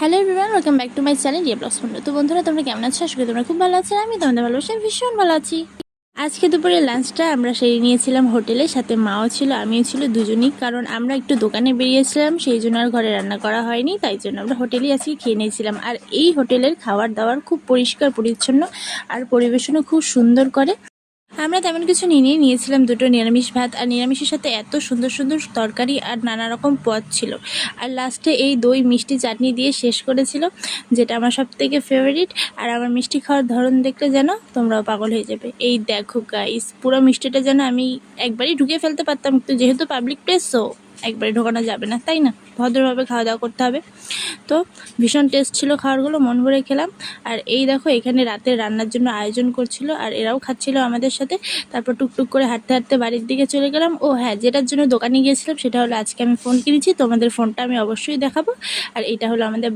Hello everyone, welcome back to my channel Riya blogs বন্ধু। তো বন্ধুরা, তোমরা কেমন আছো? আশা করি তোমরা খুব ভালো আছো। আমি তোমাদের ভালোবাসি, ভীষণ ভালো আছি। আজকে দুপুরে লাঞ্চটা আমরা সেরে নিয়েছিলাম হোটেলে, সাথে মাও ছিল, আমিও ছিল, দুজনেই। কারণ আমরা একটু দোকানে বেরিয়েছিলাম, সেই জন্য আর ঘরে রান্না করা হয়নি, তাই জন্য আমরা হোটেলেই আজকে খেয়ে নিয়েছিলাম। আর এই হোটেলের খাবার দাবার খুব পরিষ্কার পরিচ্ছন্ন আর পরিবেশনও খুব সুন্দর করে। আমরা তেমন কিছু নিয়েছিলাম দুটো নিরামিষ ভাত, আর নিরামিষের সাথে এত সুন্দর সুন্দর তরকারি আর নানা রকম পদ ছিল। আর লাস্টে এই দই মিষ্টি চাটনি দিয়ে শেষ করেছিল, যেটা আমার সব থেকে ফেভারিট। আর আমার মিষ্টি খাওয়ার ধরন দেখলে যেন তোমরাও পাগল হয়ে যাবে। এই দেখো গাইস, পুরো মিষ্টিটা যেন আমি একবারই ঢুকে ফেলতে পারতাম, কিন্তু যেহেতু পাবলিক প্লেস, সো একবারে ঢোকানো যাবে না, তাই না? ভদ্রভাবে খাওয়া দাওয়া করতে হবে। তো ভীষণ টেস্ট ছিল খাবারগুলো, মন ভরে খেলাম। আর এই দেখো, এখানে রাতে রান্নার জন্য আয়োজন করছিল, আর এরাও খাচ্ছিল আমাদের সাথে। তারপর টুকটুক করে হাঁটতে হাঁটতে বাড়ির দিকে চলে গেলাম। ও হ্যাঁ, যেটার জন্য দোকানে গিয়েছিলাম সেটা হলো, আজকে আমি ফোন কিনেছি, তোমাদের ফোনটা আমি অবশ্যই দেখাবো। আর এটা হলো আমাদের